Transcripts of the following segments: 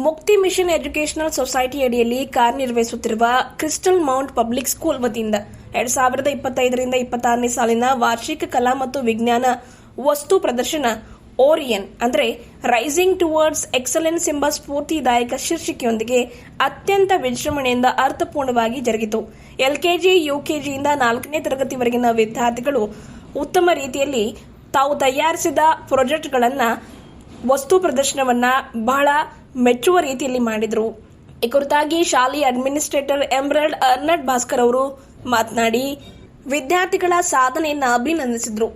ಮುಕ್ತಿ mission educational society ಅಡಿಯಲ್ಲಿ ಕಾರ್ಯನಿರ್ವಹಿಸುತ್ತಿರುವ ಕ್ರಿಸ್ಟಲ್ ಮೌಂಟ್ ಪಬ್ಲಿಕ್ ಸ್ಕೂಲ್ ವತಿಯಿಂದ 2025ರಿಂದ 26ನೇ ಸಾಲಿನ ವಾರ್ಷಿಕ ಕಲಾ ಮತ್ತು ವಿಜ್ಞಾನ ವಸ್ತು ಪ್ರದರ್ಶನ ಓರಿಯನ್ ಅಂದರೆ ರೈಸಿಂಗ್ ಟುವರ್ಡ್ಸ್ ಎಕ್ಸಲೆನ್ಸ್ ಎಂಬ ಸ್ಫೂರ್ತಿದಾಯಕ ಶೀರ್ಷಿಕೆಯೊಂದಿಗೆ ಅತ್ಯಂತ ವಿಜೃಂಭಣೆಯಿಂದ ಅರ್ಥಪೂರ್ಣವಾಗಿ ಜರುಗಿತು. ಎಲ್ಕೆಜಿ, ಯುಕೆಜಿಯಿಂದ 4ನೇ ತರಗತಿವರೆಗಿನ ವಿದ್ಯಾರ್ಥಿಗಳು ಉತ್ತಮ ರೀತಿಯಲ್ಲಿ ತಾವು ತಯಾರಿಸಿದ ಪ್ರಾಜೆಕ್ಟ್ಗಳನ್ನು ವಸ್ತು ಪ್ರದರ್ಶನವನ್ನ ಬಹಳ ಮೆಚ್ಚುವ ರೀತಿಯಲ್ಲಿ ಮಾಡಿದರು. ಈ ಕುರಿತಾಗಿ ಶಾಲೆಯ ಅಡ್ಮಿನಿಸ್ಟ್ರೇಟರ್ ಎಮರಲ್ಡ್ ಅರ್ನಡ್ ಭಾಸ್ಕರ್ ಅವರು ಮಾತನಾಡಿ ವಿದ್ಯಾರ್ಥಿಗಳ ಸಾಧನೆಯನ್ನು ಅಭಿನಂದಿಸಿದರು.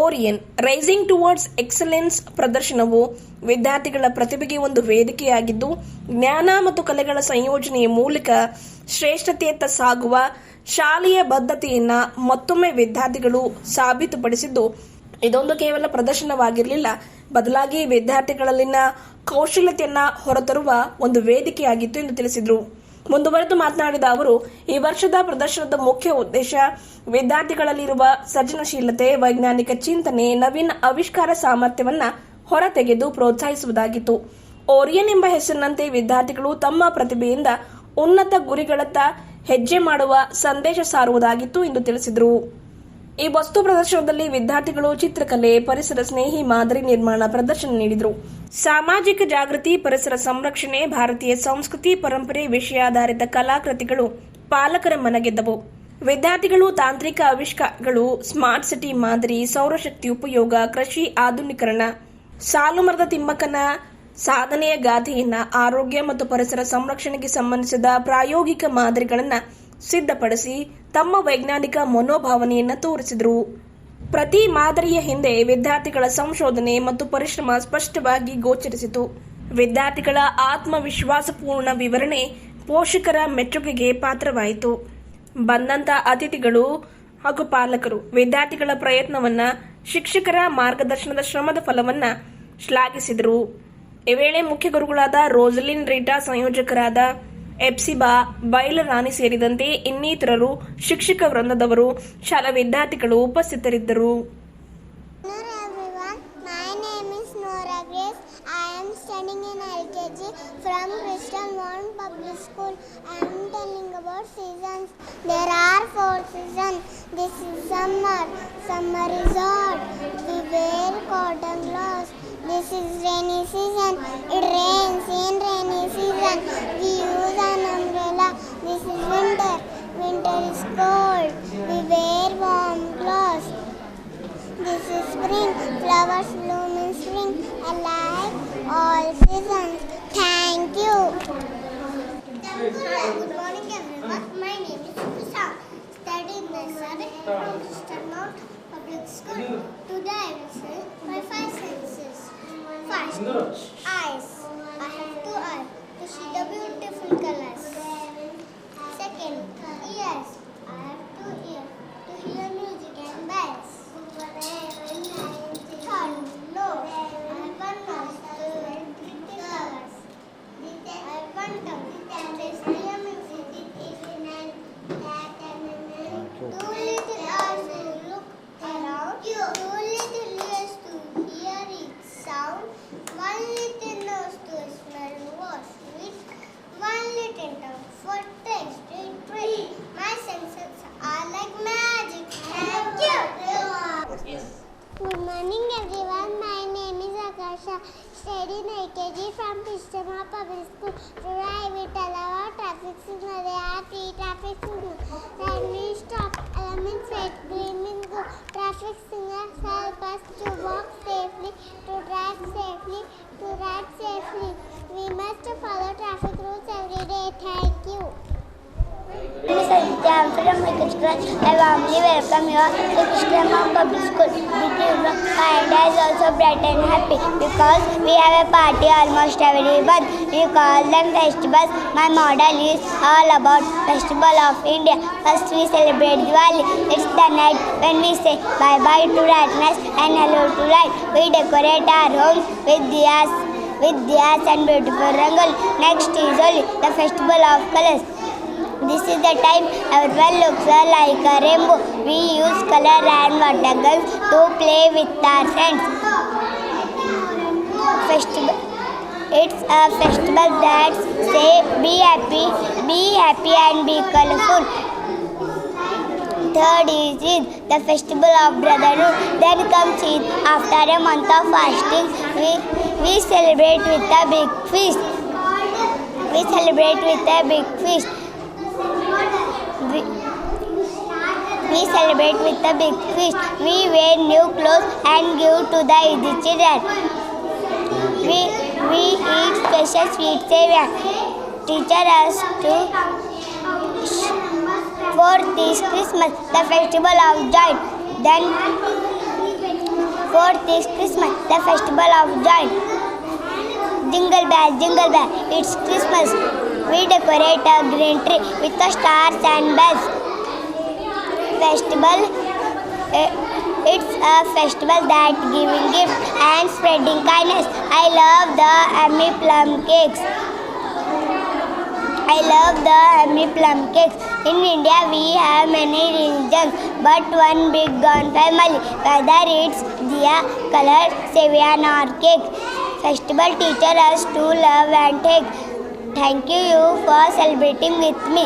ಓರಿಯನ್ ರೈಸಿಂಗ್ ಟುವರ್ಡ್ಸ್ ಎಕ್ಸಲೆನ್ಸ್ ಪ್ರದರ್ಶನವು ವಿದ್ಯಾರ್ಥಿಗಳ ಪ್ರತಿಭೆಗೆ ಒಂದು ವೇದಿಕೆಯಾಗಿದ್ದು, ಜ್ಞಾನ ಮತ್ತು ಕಲೆಗಳ ಸಂಯೋಜನೆಯ ಮೂಲಕ ಶ್ರೇಷ್ಠತೆಯತ್ತ ಸಾಗುವ ಶಾಲೆಯ ಬದ್ಧತೆಯನ್ನ ಮತ್ತೊಮ್ಮೆ ವಿದ್ಯಾರ್ಥಿಗಳು ಸಾಬೀತುಪಡಿಸಿದ್ದು, ಇದೊಂದು ಕೇವಲ ಪ್ರದರ್ಶನವಾಗಿರಲಿಲ್ಲ, ಬದಲಾಗಿ ವಿದ್ಯಾರ್ಥಿಗಳಲ್ಲಿನ ಕೌಶಲ್ಯತೆಯನ್ನ ಹೊರತರುವ ಒಂದು ವೇದಿಕೆಯಾಗಿತ್ತು ಎಂದು ತಿಳಿಸಿದರು. ಮುಂದುವರೆದು ಮಾತನಾಡಿದ ಅವರು, ಈ ವರ್ಷದ ಪ್ರದರ್ಶನದ ಮುಖ್ಯ ಉದ್ದೇಶ ವಿದ್ಯಾರ್ಥಿಗಳಲ್ಲಿರುವ ಸೃಜನಶೀಲತೆ, ವೈಜ್ಞಾನಿಕ ಚಿಂತನೆ, ನವೀನ ಆವಿಷ್ಕಾರ ಸಾಮರ್ಥ್ಯವನ್ನ ಹೊರತೆಗೆದು ಪ್ರೋತ್ಸಾಹಿಸುವುದಾಗಿತ್ತು. ಓರಿಯನ್ ಎಂಬ ಹೆಸರಿನಂತೆ ವಿದ್ಯಾರ್ಥಿಗಳು ತಮ್ಮ ಪ್ರತಿಭೆಯಿಂದ ಉನ್ನತ ಗುರಿಗಳತ್ತ ಹೆಜ್ಜೆ ಮಾಡುವ ಸಂದೇಶ ಸಾರುವುದಾಗಿತ್ತು ಎಂದು ತಿಳಿಸಿದರು. ಈ ವಸ್ತು ಪ್ರದರ್ಶನದಲ್ಲಿ ವಿದ್ಯಾರ್ಥಿಗಳು ಚಿತ್ರಕಲೆ, ಪರಿಸರ ಸ್ನೇಹಿ ಮಾದರಿ ನಿರ್ಮಾಣ ಪ್ರದರ್ಶನ ನೀಡಿದರು. ಸಾಮಾಜಿಕ ಜಾಗೃತಿ, ಪರಿಸರ ಸಂರಕ್ಷಣೆ, ಭಾರತೀಯ ಸಂಸ್ಕೃತಿ, ಪರಂಪರೆ ವಿಷಯಾಧಾರಿತ ಕಲಾಕೃತಿಗಳು ಪಾಲಕರ ಮನಗೆದ್ದವು. ವಿದ್ಯಾರ್ಥಿಗಳು ತಾಂತ್ರಿಕ ಆವಿಷ್ಕಾರಗಳು, ಸ್ಮಾರ್ಟ್ ಸಿಟಿ ಮಾದರಿ, ಸೌರಶಕ್ತಿ ಉಪಯೋಗ, ಕೃಷಿ ಆಧುನೀಕರಣ, ಸಾಲುಮರದ ತಿಮ್ಮಕ್ಕನ ಸಾಧನೆಯ ಗಾಥೆಯನ್ನ, ಆರೋಗ್ಯ ಮತ್ತು ಪರಿಸರ ಸಂರಕ್ಷಣೆಗೆ ಸಂಬಂಧಿಸಿದ ಪ್ರಾಯೋಗಿಕ ಮಾದರಿಗಳನ್ನು ಸಿದ್ಧಪಡಿಸಿ ತಮ್ಮ ವೈಜ್ಞಾನಿಕ ಮನೋಭಾವನೆಯನ್ನು ತೋರಿಸಿದರು. ಪ್ರತಿ ಮಾದರಿಯ ಹಿಂದೆ ವಿದ್ಯಾರ್ಥಿಗಳ ಸಂಶೋಧನೆ ಮತ್ತು ಪರಿಶ್ರಮ ಸ್ಪಷ್ಟವಾಗಿ ಗೋಚರಿಸಿತು. ವಿದ್ಯಾರ್ಥಿಗಳ ಆತ್ಮವಿಶ್ವಾಸಪೂರ್ಣ ವಿವರಣೆ ಪೋಷಕರ ಮೆಚ್ಚುಗೆಗೆ ಪಾತ್ರವಾಯಿತು. ಬಂದಂತ ಅತಿಥಿಗಳು ಹಾಗೂ ಪಾಲಕರು ವಿದ್ಯಾರ್ಥಿಗಳ ಪ್ರಯತ್ನವನ್ನ, ಶಿಕ್ಷಕರ ಮಾರ್ಗದರ್ಶನದ ಶ್ರಮದ ಫಲವನ್ನ ಶ್ಲಾಘಿಸಿದರು. ಈ ವೇಳೆ ಮುಖ್ಯ ಗುರುಗಳಾದ ರೋಸಲಿನ್ ರೀಟಾ, ಸಂಯೋಜಕರಾದ ಎಪ್ಸಿಬಾ ಬೈಲರಾಣಿ ಸೇರಿದಂತೆ ಇನ್ನಿತರರು, ಶಿಕ್ಷಕ ವೃಂದದವರು, ಶಾಲಾ ವಿದ್ಯಾರ್ಥಿಗಳು ಉಪಸ್ಥಿತರಿದ್ದರು. Hello everyone, my name is Nora Grace. I am studying in LKG from Crystal Mount Public School. I am telling about seasons. There are 4 seasons. This is summer. Summer is hot. We wear cotton clothes. This is rainy season. It rains in rainy season. We use an umbrella. This is winter. Winter is cold. We wear warm clothes. This is spring. Flowers bloom in spring. I like all seasons. Thank you. Good morning everyone. My name is Prashant. Studying nursery from Crystal Mount Public School. Today I will say my 5 senses. First, eyes. I have 2 eyes to see the beautiful colors. Second, ears. I have 2 ears to hear music and bells. Third, nose. I have 1 nose to pick the colors. I have 1 tongue to taste the music. 2 little eyes to look around. 2 little ears to hear its sound. 1 little nose to smell what's sweet. 1 little tongue for taste it pretty. My senses are like magic. Thank you. Good morning everyone. My name is Akasha. Studying LKG from Crystal Mount Public School. Today I will tell about traffic signals. There are 3 traffic signals. Red means stop, yellow means wait, green means go. Traffic signals help us to walk safely, to drive safely, to ride safely. We must follow traffic rules every day. Thank you. I am from Microsoft. I warmly welcome you to Crystal Mount Public School. My day is also bright and happy because we have a party almost every month. We call them festivals. My model is all about Festival of India. First we celebrate Diwali. It's the night when we say bye bye to darkness and hello to light. We decorate our homes with diyas and beautiful rangoli. Next is Holi, the festival of colors. This is the time everyone looks like a rainbow. We use color and water guns to play with our friends. It's a festival that say be happy and be colorful. Third is Eid, the festival of brotherhood. Then comes Eid. After a month of fasting, we celebrate with a big feast. We celebrate with a big feast. We celebrate with a big feast. We wear new clothes and give to the Eid children. We eat special sweet savor. Teacher us to. Fourth is Christmas, the festival of joy. Then fourth is Christmas, the festival of joy. Jingle bell, it's Christmas. We decorate a green tree with the stars and bells. Festival, it's a festival that giving gifts and spreading kindness. I love the Emmy plum cakes. In India, we have many religions, but one big one family. Whether it's diya, color, seviyan or cake, festival teaches us to love and take. Thank you for celebrating with me.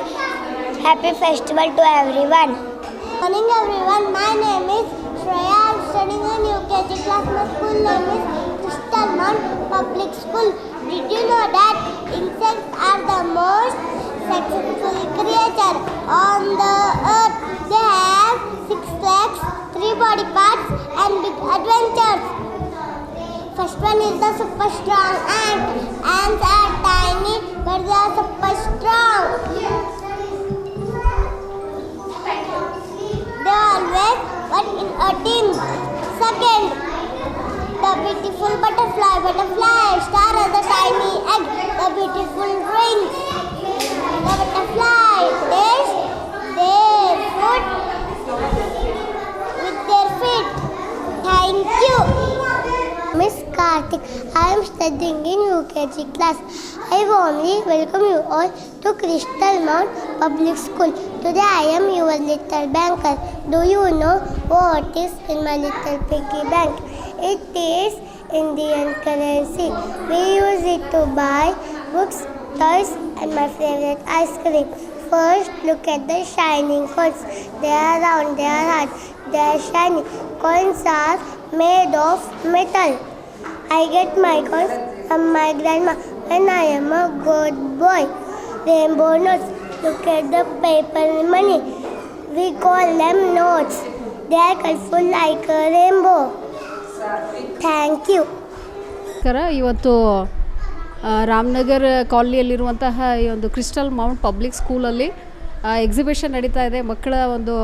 Happy festival to everyone. Good morning everyone. My name is Shreya. I am studying in UKG class. My school name is Crystal Mount Public School. Did you know that insects are the most successful creature on the earth? They have 6 legs, 3 body parts and big adventures. First one is the super strong ant. Ants are tiny but they are super strong. They always work in a team. Second, the beautiful butterfly. Star has a tiny egg. The beautiful wings. The butterfly taste their food with their feet. Thank you. Miss Karthik, I am studying in UKG class. I warmly welcome you all to Crystal Mount Public School. Today I am your little banker. Do you know what is in my little piggy bank? It is Indian currency. We use it to buy books, toys and my favorite ice cream. First, look at the shining coins. They are round, they are hard, they are shiny. Coins are made of metal. I get my coins from my grandma when I am a good boy. Rainbow notes. Look at the paper money. We call them notes. They are colorful like a rainbow. Thank you. ಇವತ್ತು ರಾಮನಗರ ಕಾಲನಿಯಲ್ಲಿರುವಂತಹ ಈ ಒಂದು crystal mount public ಸ್ಕೂಲಲ್ಲಿ exhibition ನಡೀತಾ ಇದೆ. ಮಕ್ಕಳ ಒಂದು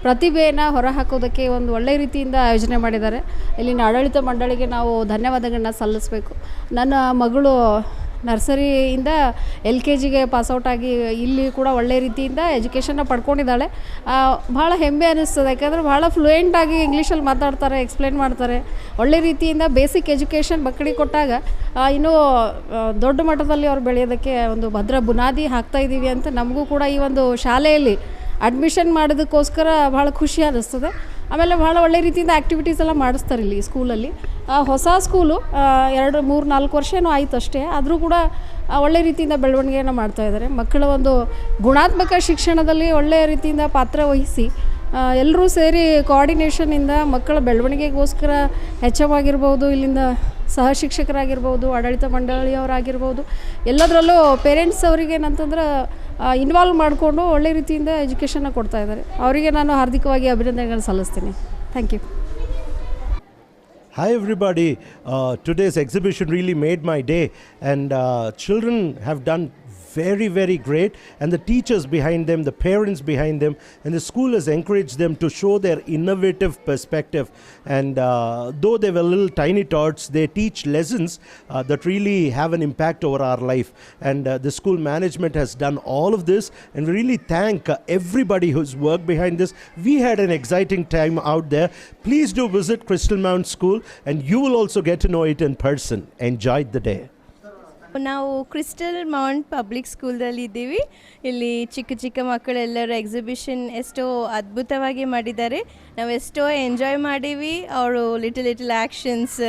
ಪ್ರತಿಭೆಯನ್ನು ಹೊರಹಾಕೋದಕ್ಕೆ ಒಂದು ಒಳ್ಳೆಯ ರೀತಿಯಿಂದ ಆಯೋಜನೆ ಮಾಡಿದ್ದಾರೆ. ಇಲ್ಲಿನ ಆಡಳಿತ ಮಂಡಳಿಗೆ ನಾವು ಧನ್ಯವಾದಗಳನ್ನ ಸಲ್ಲಿಸಬೇಕು. ನನ್ನ ಮಗಳು ನರ್ಸರಿಯಿಂದ LKGಗೆ ಪಾಸ್ಔಟ್ ಆಗಿ ಇಲ್ಲಿ ಕೂಡ ಒಳ್ಳೆಯ ರೀತಿಯಿಂದ ಎಜುಕೇಷನ್ನ ಪಡ್ಕೊಂಡಿದ್ದಾಳೆ. ಭಾಳ ಹೆಮ್ಮೆ ಅನ್ನಿಸ್ತದೆ. ಯಾಕಂದರೆ ಭಾಳ ಫ್ಲೂಯೆಂಟಾಗಿ ಇಂಗ್ಲೀಷಲ್ಲಿ ಮಾತಾಡ್ತಾರೆ, ಎಕ್ಸ್ಪ್ಲೇನ್ ಮಾಡ್ತಾರೆ. ಒಳ್ಳೆ ರೀತಿಯಿಂದ ಬೇಸಿಕ್ ಎಜುಕೇಷನ್ ಮಕ್ಕಳಿಗೆ ಕೊಟ್ಟಾಗ ಇನ್ನೂ ದೊಡ್ಡ ಮಟ್ಟದಲ್ಲಿ ಅವ್ರು ಬೆಳೆಯೋದಕ್ಕೆ ಒಂದು ಭದ್ರ ಬುನಾದಿ ಹಾಕ್ತಾಯಿದ್ದೀವಿ ಅಂತ ನಮಗೂ ಕೂಡ ಈ ಒಂದು ಶಾಲೆಯಲ್ಲಿ ಅಡ್ಮಿಷನ್ ಮಾಡೋದಕ್ಕೋಸ್ಕರ ಭಾಳ ಖುಷಿ ಅನ್ನಿಸ್ತದೆ. ಆಮೇಲೆ ಭಾಳ ಒಳ್ಳೆ ರೀತಿಯಿಂದ ಆ್ಯಕ್ಟಿವಿಟೀಸ್ ಎಲ್ಲ ಮಾಡಿಸ್ತಾರೆ ಇಲ್ಲಿ ಸ್ಕೂಲಲ್ಲಿ. ಹೊಸ ಸ್ಕೂಲು 2-3-4 ವರ್ಷ ಏನೋ ಆಯಿತು ಅಷ್ಟೇ. ಆದರೂ ಕೂಡ ಒಳ್ಳೆ ರೀತಿಯಿಂದ ಬೆಳವಣಿಗೆಯನ್ನು ಮಾಡ್ತಾಯಿದ್ದಾರೆ. ಮಕ್ಕಳ ಒಂದು ಗುಣಾತ್ಮಕ ಶಿಕ್ಷಣದಲ್ಲಿ ಒಳ್ಳೆಯ ರೀತಿಯಿಂದ ಪಾತ್ರ ವಹಿಸಿ ಎಲ್ಲರೂ ಸೇರಿ ಕೋಆರ್ಡಿನೇಷನಿಂದ ಮಕ್ಕಳ ಬೆಳವಣಿಗೆಗೋಸ್ಕರ ಹೆಚ್ಚವಾಗಿರ್ಬೋದು, ಇಲ್ಲಿಂದ ಸಹ ಶಿಕ್ಷಕರಾಗಿರ್ಬೋದು, ಆಡಳಿತ ಮಂಡಳಿಯವರಾಗಿರ್ಬೋದು, ಎಲ್ಲದರಲ್ಲೂ ಪೇರೆಂಟ್ಸ್ ಅವರಿಗೆ ಏನಂತಂದ್ರೆ ಇನ್ವಾಲ್ವ್ ಮಾಡಿಕೊಂಡು ಒಳ್ಳೆ ರೀತಿಯಿಂದ ಎಜುಕೇಷನ್ನ ಕೊಡ್ತಾಯಿದ್ದಾರೆ. ಅವರಿಗೆ ನಾನು ಹಾರ್ದಿಕವಾಗಿ ಅಭಿನಂದನೆಗಳನ್ನು ಸಲ್ಲಿಸ್ತೀನಿ. Thank you. Hi everybody, today's exhibition really made my day, and children have done very great, and the teachers behind them, the parents behind them, and the school has encouraged them to show their innovative perspective. And though they were little tiny tots, they teach lessons that really have an impact over our life. And the school management has done all of this, and we really thank everybody who's worked behind this. We had an exciting time out there. Please do visit Crystal Mount School, and you will also get to know it in person. Enjoy the day. ನಾವು crystal mount public ಸ್ಕೂಲ್ದಲ್ಲಿ ಇದ್ದೀವಿ. ಇಲ್ಲಿ ಚಿಕ್ಕ ಚಿಕ್ಕ ಮಕ್ಕಳೆಲ್ಲರೂ exhibition ಎಷ್ಟೋ ಅದ್ಭುತವಾಗಿ ಮಾಡಿದ್ದಾರೆ. ನಾವು ಎಷ್ಟೋ ಎಂಜಾಯ್ ಮಾಡೀವಿ. ಅವರು ಲಿಟಲ್ ಆ್ಯಕ್ಷನ್ಸ್,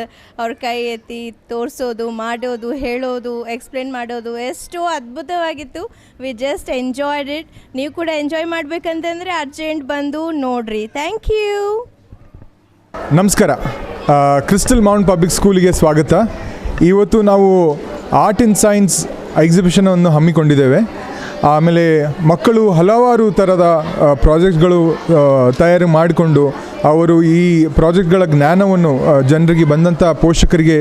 ಅವ್ರ ಕೈ ಎತ್ತಿ ತೋರಿಸೋದು, ಮಾಡೋದು, ಹೇಳೋದು, ಎಕ್ಸ್ಪ್ಲೇನ್ ಮಾಡೋದು ಎಷ್ಟೋ ಅದ್ಭುತವಾಗಿತ್ತು. We just enjoyed it. ನೀವು ಕೂಡ ಎಂಜಾಯ್ ಮಾಡಬೇಕಂತಂದರೆ ಅರ್ಜೆಂಟ್ ಬಂದು ನೋಡಿರಿ. Thank you. ನಮಸ್ಕಾರ. ಕ್ರಿಸ್ಟಲ್ ಮೌಂಟ್ ಪಬ್ಲಿಕ್ ಸ್ಕೂಲಿಗೆ ಸ್ವಾಗತ. ಇವತ್ತು ನಾವು ಆರ್ಟ್ ಆ್ಯಂಡ್ ಸೈನ್ಸ್ ಎಕ್ಸಿಬಿಷನನ್ನು ಹಮ್ಮಿಕೊಂಡಿದ್ದೇವೆ. ಆಮೇಲೆ ಮಕ್ಕಳು ಹಲವಾರು ಥರದ ಪ್ರಾಜೆಕ್ಟ್ಗಳು ತಯಾರು ಮಾಡಿಕೊಂಡು ಅವರು ಈ ಪ್ರಾಜೆಕ್ಟ್ಗಳ ಜ್ಞಾನವನ್ನು ಜನರಿಗೆ ಬಂದಂಥ ಪೋಷಕರಿಗೆ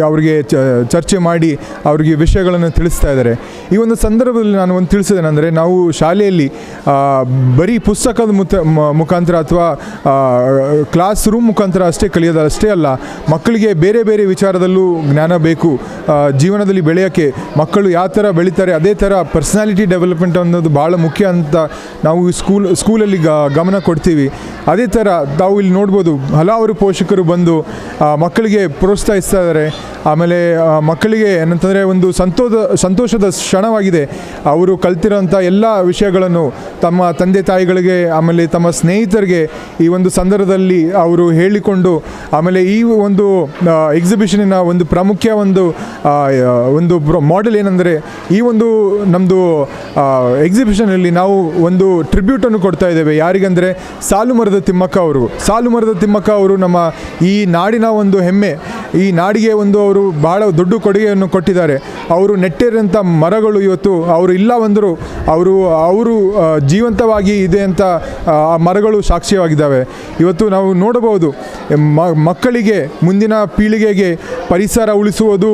ಅವರಿಗೆ ಚರ್ಚೆ ಮಾಡಿ ಅವರಿಗೆ ವಿಷಯಗಳನ್ನು ತಿಳಿಸ್ತಾ ಇದ್ದಾರೆ. ಈ ಒಂದು ಸಂದರ್ಭದಲ್ಲಿ ನಾನು ಒಂದು ತಿಳಿಸಿದ್ದೇನೆಂದರೆ, ನಾವು ಶಾಲೆಯಲ್ಲಿ ಬರೀ ಪುಸ್ತಕದ ಮುಖಾಂತರ ಅಥವಾ ಕ್ಲಾಸ್ ರೂಮ್ ಮುಖಾಂತರ ಅಷ್ಟೇ ಕಲಿಯೋದಷ್ಟೇ ಅಲ್ಲ, ಮಕ್ಕಳಿಗೆ ಬೇರೆ ಬೇರೆ ವಿಚಾರದಲ್ಲೂ ಜ್ಞಾನ ಬೇಕು. ಜೀವನದಲ್ಲಿ ಬೆಳೆಯೋಕ್ಕೆ ಮಕ್ಕಳು ಯಾವ ಥರ ಬೆಳೀತಾರೆ, ಅದೇ ಥರ ಪರ್ಸ್ನಾಲಿಟಿ ಡೆವಲಪ್ಮೆಂಟ್ ಅನ್ನೋದು ಭಾಳ ಮುಖ್ಯ ಅಂತ ನಾವು ಸ್ಕೂಲಲ್ಲಿ ಗಮನ ಕೊಡ್ತೀವಿ. ಅದೇ ಥರ ತಾವು ಇಲ್ಲಿ ನೋಡ್ಬೋದು, ಹಲವಾರು ಪೋಷಕರು ಬಂದು ಮಕ್ಕಳಿಗೆ ಪ್ರೋತ್ಸಾಹಿಸ್ತಾ ಇದ್ದಾರೆ. ಆಮೇಲೆ ಮಕ್ಕಳಿಗೆ ಏನಂತಂದರೆ ಒಂದು ಸಂತೋಷದ ಕ್ಷಣವಾಗಿದೆ. ಅವರು ಕಲ್ತಿರೋಂಥ ಎಲ್ಲ ವಿಷಯಗಳನ್ನು ತಮ್ಮ ತಂದೆ ತಾಯಿಗಳಿಗೆ ಆಮೇಲೆ ತಮ್ಮ ಸ್ನೇಹಿತರಿಗೆ ಈ ಒಂದು ಸಂದರ್ಭದಲ್ಲಿ ಅವರು ಹೇಳಿಕೊಂಡು, ಆಮೇಲೆ ಈ ಒಂದು ಎಕ್ಸಿಬಿಷನಿನ ಒಂದು ಪ್ರಾಮುಖ್ಯ ಒಂದು ಮಾಡೆಲ್ ಏನಂದರೆ, ಈ ಒಂದು ನಮ್ಮದು ಎಕ್ಸಿಬಿಷನಲ್ಲಿ ನಾವು ಒಂದು ಟ್ರಿಬ್ಯೂಟನ್ನು ಕೊಡ್ತಾ ಇದ್ದೇವೆ. ಯಾರಿಗಂದರೆ ಸಾಲುಮರದ ತಿಮ್ಮಕ್ಕ ಅವರು ನಮ್ಮ ಈ ನಾಡಿನ ಒಂದು ಹೆಮ್ಮೆ. ಈ ನಾಡಿಗೆ ಒಂದು ಅವರು ಭಾಳ ದೊಡ್ಡ ಕೊಡುಗೆಯನ್ನು ಕೊಟ್ಟಿದ್ದಾರೆ. ಅವರು ನೆಟ್ಟಿರೋಂಥ ಮರಗಳು ಇವತ್ತು ಅವರು ಇಲ್ಲ ಬಂದರೂ ಅವರು ಜೀವಂತವಾಗಿ ಇದೆ ಅಂತ ಆ ಮರಗಳು ಸಾಕ್ಷ್ಯವಾಗಿದ್ದಾವೆ. ಇವತ್ತು ನಾವು ನೋಡಬಹುದು, ಮಕ್ಕಳಿಗೆ ಮುಂದಿನ ಪೀಳಿಗೆಗೆ ಪರಿಸರ ಉಳಿಸುವುದು,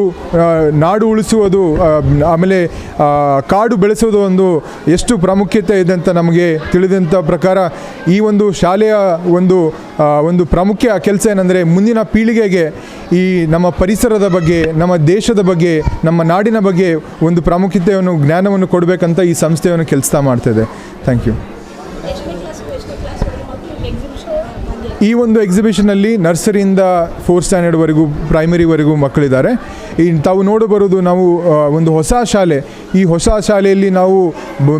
ನಾಡು ಉಳಿಸುವುದು, ಆಮೇಲೆ ಕಾಡು ಬೆಳೆಸೋದು ಒಂದು ಎಷ್ಟು ಪ್ರಾಮುಖ್ಯತೆ ಇದೆ ಅಂತ ನಮಗೆ ತಿಳಿದಂಥ ಪ್ರಕಾರ ಈ ಒಂದು ಶಾಲೆಯ ಒಂದು ಪ್ರಾಮುಖ್ಯ ಕೆಲಸ ಏನಂದರೆ, ಮುಂದಿನ ಪೀಳಿಗೆಗೆ ಈ ನಮ್ಮ ಪರಿಸರದ ಬಗ್ಗೆ, ನಮ್ಮ ದೇಶದ ಬಗ್ಗೆ, ನಮ್ಮ ನಾಡಿನ ಬಗ್ಗೆ ಒಂದು ಪ್ರಾಮುಖ್ಯತೆಯನ್ನು, ಜ್ಞಾನವನ್ನು ಕೊಡಬೇಕಂತ ಈ ಸಂಸ್ಥೆಯನ್ನು ಕೆಲಸ ಮಾಡ್ತಾಯಿದೆ. Thank you. ಈ ಒಂದು ಎಕ್ಸಿಬಿಷನಲ್ಲಿ ನರ್ಸರಿಯಿಂದ 4th ಸ್ಟ್ಯಾಂಡರ್ಡ್ವರೆಗೂ, ಪ್ರೈಮರಿವರೆಗೂ ಮಕ್ಕಳಿದ್ದಾರೆ. ತಾವು ನೋಡಬರೋದು ನಾವು ಒಂದು ಹೊಸ ಶಾಲೆ. ಈ ಹೊಸ ಶಾಲೆಯಲ್ಲಿ ನಾವು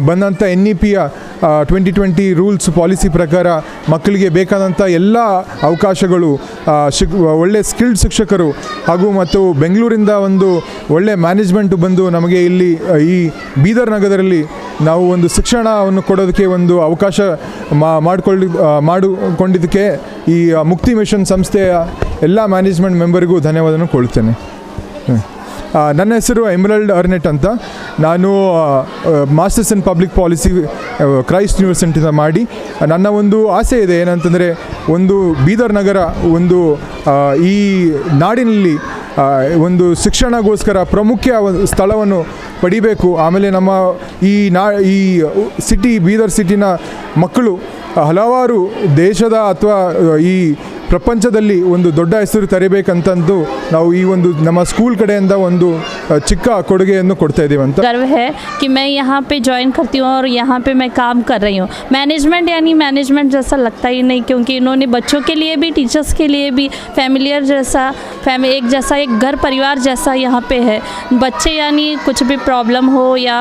ಬಂದಂಥ NEPಯ 2020 ರೂಲ್ಸ್ ಪಾಲಿಸಿ ಪ್ರಕಾರ ಮಕ್ಕಳಿಗೆ ಬೇಕಾದಂಥ ಎಲ್ಲ ಅವಕಾಶಗಳು, ಒಳ್ಳೆ ಸ್ಕಿಲ್ಡ್ ಶಿಕ್ಷಕರು ಮತ್ತು ಬೆಂಗಳೂರಿಂದ ಒಂದು ಒಳ್ಳೆ ಮ್ಯಾನೇಜ್ಮೆಂಟು ಬಂದು ನಮಗೆ ಇಲ್ಲಿ ಈ ಬೀದರ್ ನಗರದಲ್ಲಿ ನಾವು ಒಂದು ಶಿಕ್ಷಣವನ್ನು ಕೊಡೋದಕ್ಕೆ ಒಂದು ಅವಕಾಶ ಮಾಡಿಕೊಂಡಿದ್ದಕ್ಕೆ ಈ ಮುಕ್ತಿ ಮಿಷನ್ ಸಂಸ್ಥೆಯ ಎಲ್ಲ ಮ್ಯಾನೇಜ್ಮೆಂಟ್ ಮೆಂಬರಿಗೂ ಧನ್ಯವಾದವನ್ನು ಕೊಡ್ತೇನೆ. ನನ್ನ ಹೆಸರು ಎಮರಲ್ಡ್ ಅರ್ನೆಟ್ ಅಂತ. ನಾನು masters in public policy Christ ಯೂನಿವರ್ಸಿಟಿಯಿಂದ ಮಾಡಿ, ನನ್ನ ಒಂದು ಆಸೆ ಇದೆ ಏನಂತಂದರೆ, ಒಂದು ಬೀದರ್ ನಗರ ಒಂದು ಈ ನಾಡಿನಲ್ಲಿ ಒಂದು ಶಿಕ್ಷಣಗೋಸ್ಕರ ಪ್ರಮುಖ ಸ್ಥಳವನ್ನು ಪಡಿಬೇಕು. ಆಮೇಲೆ ನಮ್ಮ ಈ ಸಿಟಿ, ಬೀದರ್ ಸಿಟಿನ ಮಕ್ಕಳು ಹಲವಾರು ದೇಶದ ಅಥವಾ ಈ ಪ್ರಪಂಚದಲ್ಲಿ ಒಂದು ದೊಡ್ಡ ಹೆಸರು ತರಬೇಕಂತಂದು ನಾವು ಈ ಒಂದು ನಮ್ಮ ಸ್ಕೂಲ್ ಕಡೆಯಿಂದ ಒಂದು ಚಿಕ್ಕ ಕೊಡುಗೆಯನ್ನು ಕೊಡ್ತಾ ಇದ್ದೀವಿ ಅಂತ. गर्व है कि मैं यहाँ पे ज्वाइन करती हूँ और यहाँ पे मैं काम कर रही हूँ. मैनेजमेंट जैसा लगता ही नहीं, क्योंकि इन्होंने बच्चों के लिए भी, टीचर्स के लिए भी फैमिलियर जैसा, एक घर परिवार जैसा यहाँ पे है. बच्चे यानी कुछ भी प्रॉब्लम हो या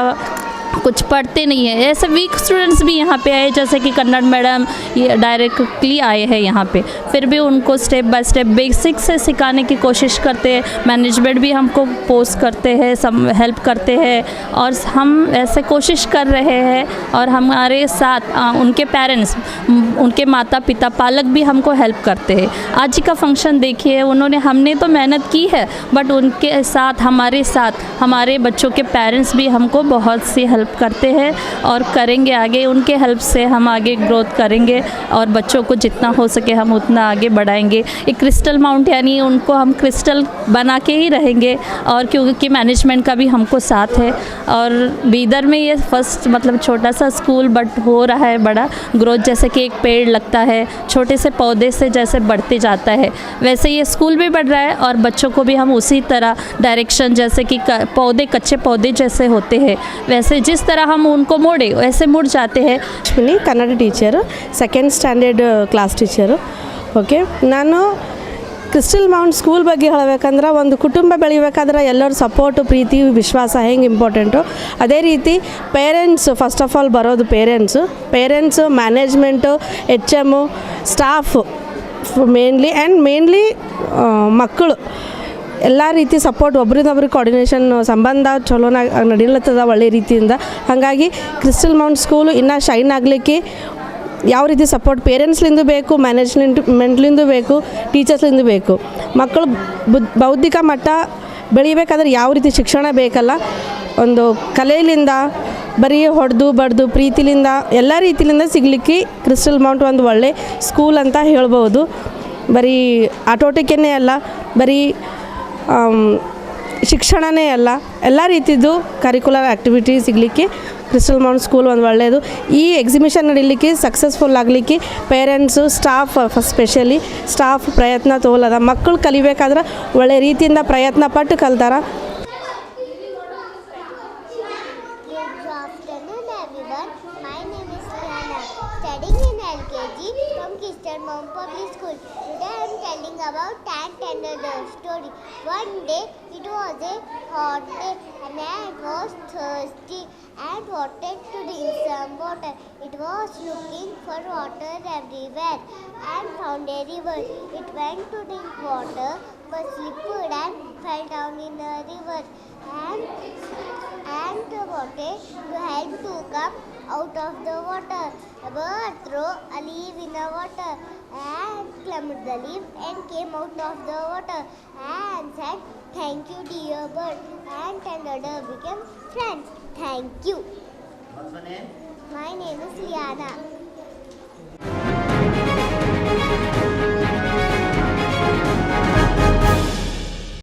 कुछ पढ़ते नहीं है, ऐसे वीक स्टूडेंट्स भी यहाँ पे आए, जैसे कि कन्नड़ मैडम ये डायरेक्टली आए हैं यहाँ पे, फिर भी उनको स्टेप बाय स्टेप बेसिक से सिखाने की कोशिश करते हैं. मैनेजमेंट भी हमको पोस्ट करते हैं, सब हेल्प करते हैं, और हम ऐसे कोशिश कर रहे हैं. और हमारे साथ उनके पेरेंट्स, उनके माता पिता, पालक भी हमको हेल्प करते हैं. आज का फंक्शन देखिए, हमने तो मेहनत की है, बट उनके साथ हमारे बच्चों के पेरेंट्स भी हमको बहुत सी हेल्प करते हैं और करेंगे आगे. उनके हेल्प से हम आगे ग्रोथ करेंगे और बच्चों को जितना हो सके हम उतना आगे बढ़ाएंगे. एक क्रिस्टल माउंट यानी उनको हम क्रिस्टल बना के ही रहेंगे, और क्योंकि मैनेजमेंट का भी हमको साथ है. और बीदर में ये फर्स्ट छोटा सा स्कूल, बट हो रहा है बड़ा ग्रोथ. जैसे कि एक पेड़ लगता है छोटे से पौधे से, जैसे बढ़ते जाता है, वैसे ये स्कूल भी बढ़ रहा है. और बच्चों को भी हम उसी तरह डायरेक्शन, जैसे कि पौधे, कच्चे पौधे जैसे होते हैं, वैसे जिस तरह हम उनको मोड़े वैसे मुड़ जाते हैं. Kannada teacher, 2nd standard class teacher. Okay, ನಾನು ಕ್ರಿಸ್ಟಲ್ ಮೌಂಟ್ ಸ್ಕೂಲ್ ಬಗ್ಗೆ ಹೇಳಬೇಕಂದ್ರೆ ಒಂದು ಕುಟುಂಬ ಬೆಳಿಬೇಕಾದ್ರೆ ಎಲ್ಲರ ಸಪೋರ್ಟು ಪ್ರೀತಿ ವಿಶ್ವಾಸ ಹೆಂಗೆ ಇಂಪಾರ್ಟೆಂಟು, ಅದೇ ರೀತಿ ಪೇರೆಂಟ್ಸ್ ಫಸ್ಟ್ ಆಫ್ ಆಲ್ ಬರೋದು parents management HM staff mainly ಮಕ್ಕಳು ಎಲ್ಲ ರೀತಿ ಸಪೋರ್ಟ್ ಒಬ್ರಿಂದೊಬ್ರಿಗೆ ಕೋಆರ್ಡಿನೇಷನ್ ಸಂಬಂಧ ಚಲೋನಾಗಿ ನಡೀಲತ್ತದ ಒಳ್ಳೆ ರೀತಿಯಿಂದ. ಹಾಗಾಗಿ ಕ್ರಿಸ್ಟಲ್ ಮೌಂಟ್ ಸ್ಕೂಲು ಇನ್ನೂ ಶೈನ್ ಆಗಲಿಕ್ಕೆ ಯಾವ ರೀತಿ ಸಪೋರ್ಟ್ ಪೇರೆಂಟ್ಸ್ಲಿಂದ ಬೇಕು, ಮ್ಯಾನೇಜ್ಮೆಂಟ್ಲಿಂದ ಬೇಕು, ಟೀಚರ್ಸ್ಲಿಂದ ಬೇಕು. ಮಕ್ಕಳು ಬೌದ್ಧಿಕ ಮಟ್ಟ ಬೆಳಿಬೇಕಾದ್ರೆ ಯಾವ ರೀತಿ ಶಿಕ್ಷಣ ಬೇಕಲ್ಲ, ಒಂದು ಕಲೆಯಿಂದ ಬರೀ ಹೊಡೆದು ಬಡ್ದು ಪ್ರೀತಿಲಿಂದ ಎಲ್ಲ ರೀತಿಲಿಂದ ಸಿಗಲಿಕ್ಕೆ ಕ್ರಿಸ್ಟಲ್ ಮೌಂಟ್ ಒಂದು ಒಳ್ಳೆ ಸ್ಕೂಲ್ ಅಂತ ಹೇಳ್ಬೋದು. ಬರೀ ಆಟೋಟಿಕೇ ಅಲ್ಲ, ಬರೀ ಶಿಕ್ಷಣನೇ ಅಲ್ಲ, ಎಲ್ಲ ರೀತಿದ್ದು ಕರಿಕ್ಯುಲರ್ ಆ್ಯಕ್ಟಿವಿಟಿ ಸಿಗಲಿಕ್ಕೆ ಕ್ರಿಸ್ಟಲ್ ಮೌಂಟ್ ಸ್ಕೂಲ್ ಒಂದು ಒಳ್ಳೆಯದು. ಈ ಎಕ್ಸಿಬಿಷನ್ ನಡೀಲಿಕ್ಕೆ ಸಕ್ಸಸ್ಫುಲ್ ಆಗಲಿಕ್ಕೆ ಪೇರೆಂಟ್ಸು ಸ್ಟಾಫ್ ಸ್ಪೆಷಲಿ ಸ್ಟಾಫ್ ಪ್ರಯತ್ನ ತೋಲದ. ಮಕ್ಕಳು ಕಲಿಬೇಕಾದ್ರೆ ಒಳ್ಳೆ ರೀತಿಯಿಂದ ಪ್ರಯತ್ನ ಪಟ್ಟು ಕಲ್ತಾರ. Good afternoon everyone. My name is Rihanna, studying in LKG from Crystal Mount Public School. Today I am telling about Ant and the Dove story. One day it was a hot day and Ant was thirsty and wanted to drink some water. It was looking for water everywhere and found a river. It went to drink water but slipped and fell down in the river. And wanted to help to come out of the water. A bird threw a leaf in the water and climbed the leaf and came out of the water and said, "Thank you, dear bird." Ant and the dove became friends. Thank you. What's your name? My name is Liana.